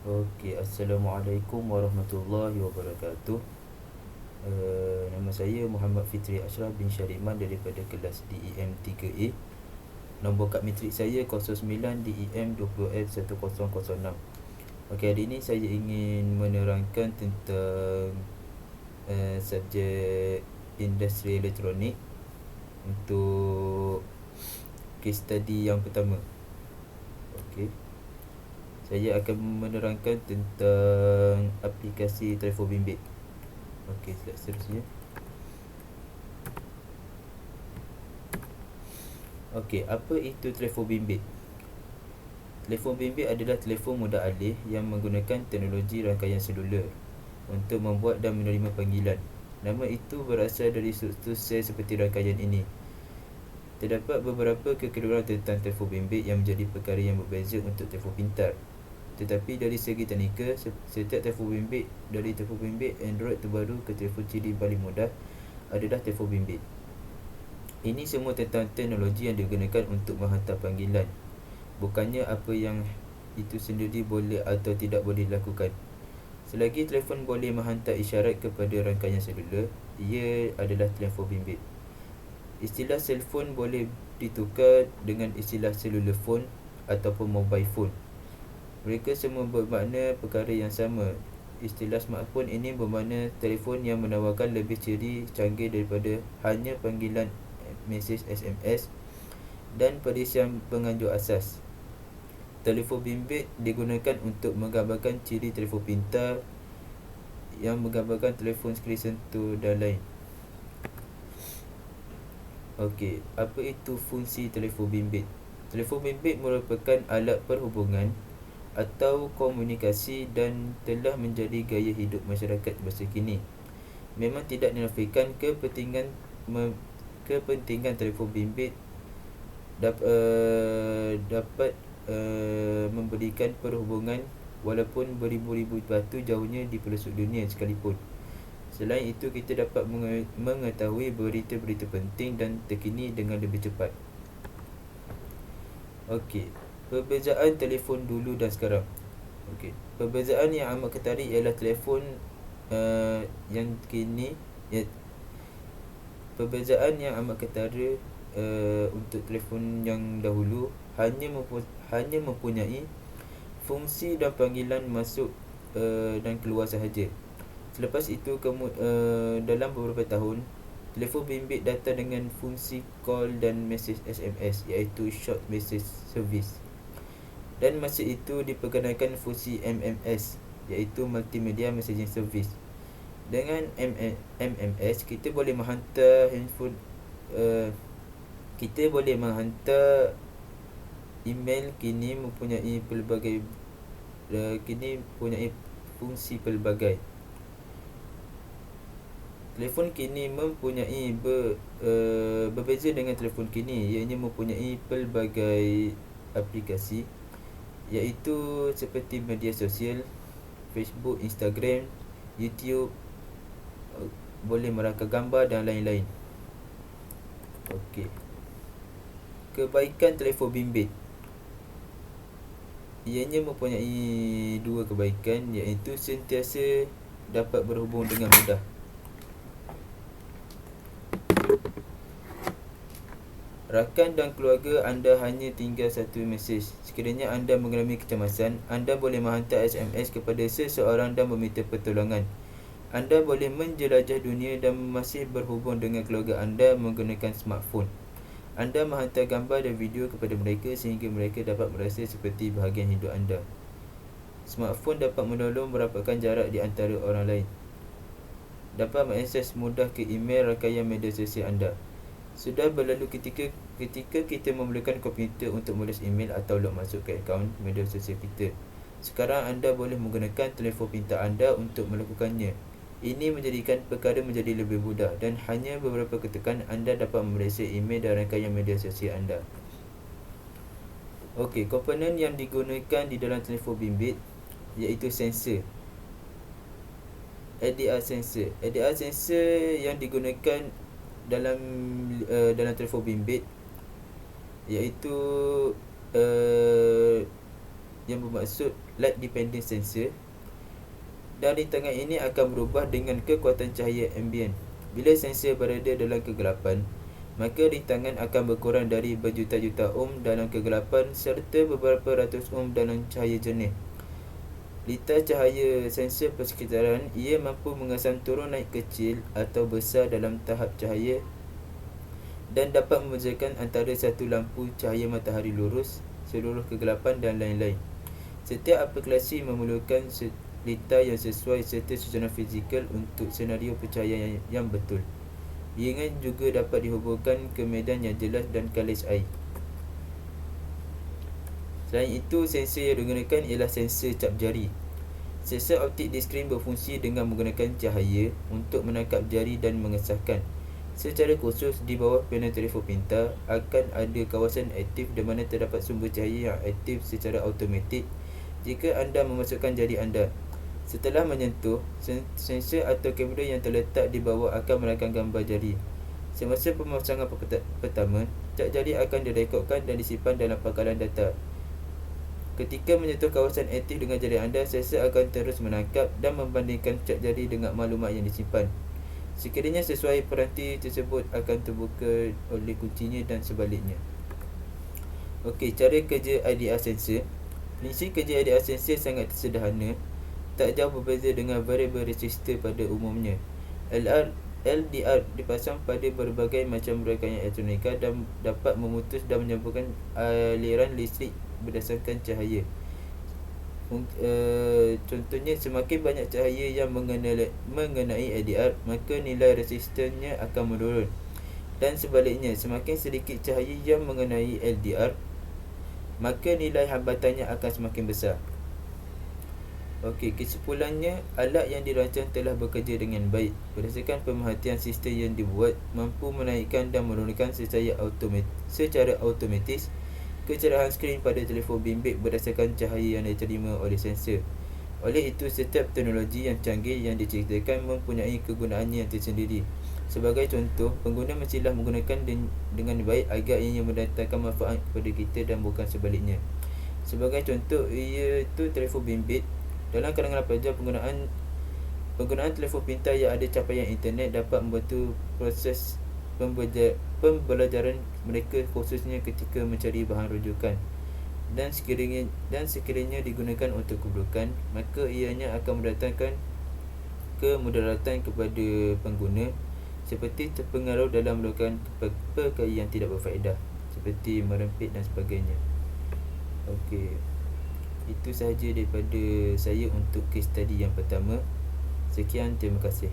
Okey, Assalamualaikum warahmatullahi wabarakatuh. Nama saya Muhammad Fitri Ashraf bin Syariman daripada kelas DEM 3A. Nombor kad matrik saya 09 DEM 20F1006. Okey, hari ini saya ingin menerangkan tentang subjek industri elektronik untuk case study yang pertama. Okey. Saya akan menerangkan tentang aplikasi telefon bimbit. Okey, slide seterusnya. Okey, apa itu telefon bimbit? Telefon bimbit adalah telefon mudah alih yang menggunakan teknologi rangkaian seluler untuk membuat dan menerima panggilan. Nama itu berasal dari struktur sel seperti rangkaian ini. Terdapat beberapa kekeliruan tentang telefon bimbit yang menjadi perkara yang berbeza untuk telefon pintar. Tetapi dari segi teknikal, setiap telefon bimbit, dari telefon bimbit Android terbaru ke telefon CD paling mudah, adalah telefon bimbit. Ini semua tentang teknologi yang digunakan untuk menghantar panggilan, bukannya apa yang itu sendiri boleh atau tidak boleh dilakukan. Selagi telefon boleh menghantar isyarat kepada rangkaian seluler, ia adalah telefon bimbit. Istilah cellphone boleh ditukar dengan istilah cellular phone ataupun mobile phone. Mereka semua bermakna perkara yang sama. Istilah smartphone ini bermakna telefon yang menawarkan lebih ciri canggih daripada hanya panggilan mesej SMS dan perisian penganjur asas. Telefon bimbit digunakan untuk menggambarkan ciri telefon pintar yang menggambarkan telefon skrin sentuh dan lain. Okey, apa itu fungsi telefon bimbit? Telefon bimbit merupakan alat perhubungan atau komunikasi dan telah menjadi gaya hidup masyarakat masa kini. Memang tidak dinafikan kepentingan telefon bimbit dapat memberikan perhubungan walaupun beribu-ribu batu jauhnya di pelosok dunia sekalipun. Selain itu, kita dapat mengetahui berita-berita penting dan terkini dengan lebih cepat. Okey, perbezaan telefon dulu dan sekarang. Okey, perbezaan yang amat ketarik ialah telefon yang kini perbezaan yang amat ketara untuk telefon yang dahulu hanya mempunyai fungsi dan panggilan masuk dan keluar sahaja. Selepas itu dalam beberapa tahun, telefon bimbit datang dengan fungsi call dan mesej SMS, iaitu Short Message Service. Dan masa itu diperkenalkan fungsi MMS, iaitu Multimedia Messaging Service. Dengan MMS, kita boleh menghantar email kini mempunyai fungsi pelbagai. Telefon kini mempunyai berbeza dengan telefon kini, ianya mempunyai pelbagai aplikasi, iaitu seperti media sosial, Facebook, Instagram, YouTube, boleh merakam gambar dan lain-lain. Okey. Kebaikan telefon bimbit, ianya mempunyai dua kebaikan, iaitu sentiasa dapat berhubung dengan mudah. Rakan dan keluarga anda hanya tinggal satu mesej. Sekiranya anda mengalami kecemasan, anda boleh menghantar SMS kepada seseorang dan meminta pertolongan. Anda boleh menjelajah dunia dan masih berhubung dengan keluarga anda menggunakan smartphone. Anda menghantar gambar dan video kepada mereka sehingga mereka dapat merasa seperti bahagian hidup anda. Smartphone dapat menolong merapatkan jarak di antara orang lain. Dapat mengakses mudah ke email rangkaian media sosial anda. Sudah berlalu ketika kita memerlukan komputer untuk menulis email atau log masuk ke akaun media sosial kita. Sekarang anda boleh menggunakan telefon pintar anda untuk melakukannya. Ini menjadikan perkara menjadi lebih mudah dan hanya beberapa ketukan anda dapat memeriksa email dan rangkaian media sosial anda. Okey, komponen yang digunakan di dalam telefon bimbit iaitu sensor. ADR sensor. ADR sensor yang digunakan dalam telefon bimbit iaitu yang bermaksud light dependent sensor. Dan rintangan ini akan berubah dengan kekuatan cahaya ambient. Bila sensor berada dalam kegelapan, maka rintangan akan berkurang dari berjuta-juta ohm dalam kegelapan serta beberapa ratus ohm dalam cahaya jernih. Litar cahaya sensor persekitaran, ia mampu mengasam turun naik kecil atau besar dalam tahap cahaya dan dapat membezakan antara satu lampu cahaya matahari lurus, seluruh kegelapan dan lain-lain. Setiap aplikasi memerlukan litar yang sesuai serta susunan fizikal untuk senario pencahayaan yang betul. Ianya juga dapat dihubungkan ke medan yang jelas dan kalis air. Selain itu, sensor yang digunakan ialah sensor cap jari. Sensor optik di skrin berfungsi dengan menggunakan cahaya untuk menangkap jari dan mengesahkan. Secara khusus, di bawah panel telefon pintar akan ada kawasan aktif di mana terdapat sumber cahaya yang aktif secara automatik jika anda memasukkan jari anda. Setelah menyentuh, sensor atau kamera yang terletak di bawah akan merakam gambar jari. Semasa pemasangan pertama, cap jari akan direkodkan dan disimpan dalam pangkalan data. Ketika menyentuh kawasan aktif dengan jari anda, sensor akan terus menangkap dan membandingkan cap jari dengan maklumat yang disimpan. Sekiranya sesuai, peranti tersebut akan terbuka oleh kuncinya dan sebaliknya. Okey, cara kerja IDR sensor. Prinsip kerja IDR sensor sangat sederhana, tak jauh berbeza dengan variable resistor pada umumnya. LDR dipasang pada berbagai macam rangkaian elektronika dan dapat memutus dan menyambungkan aliran listrik berdasarkan cahaya. Contohnya, semakin banyak cahaya yang mengenai LDR, maka nilai resistornya akan menurun. Dan sebaliknya, semakin sedikit cahaya yang mengenai LDR, maka nilai hambatannya akan semakin besar. Okey, kesimpulannya, alat yang dirancang telah bekerja dengan baik. Berdasarkan pemerhatian sistem yang dibuat, mampu menaikkan dan menurunkan secara automatis kecerahan skrin pada telefon bimbit berdasarkan cahaya yang diterima oleh sensor. Oleh itu, setiap teknologi yang canggih yang diceritakan mempunyai kegunaannya yang tersendiri. Sebagai contoh, pengguna mestilah menggunakan dengan baik agar ianya mendatangkan manfaat kepada kita dan bukan sebaliknya. Sebagai contoh, iaitu telefon bimbit. Dalam kalangan pelajar, penggunaan telefon pintar yang ada capaian internet dapat membantu proses pembelajaran mereka, khususnya ketika mencari bahan rujukan. Dan sekiranya digunakan untuk keburukan, maka ianya akan mendatangkan kemudaratan kepada pengguna, seperti terpengaruh dalam melakukan perkara yang tidak berfaedah, seperti merempit dan sebagainya. Okey, itu sahaja daripada saya untuk case study yang pertama. Sekian, terima kasih.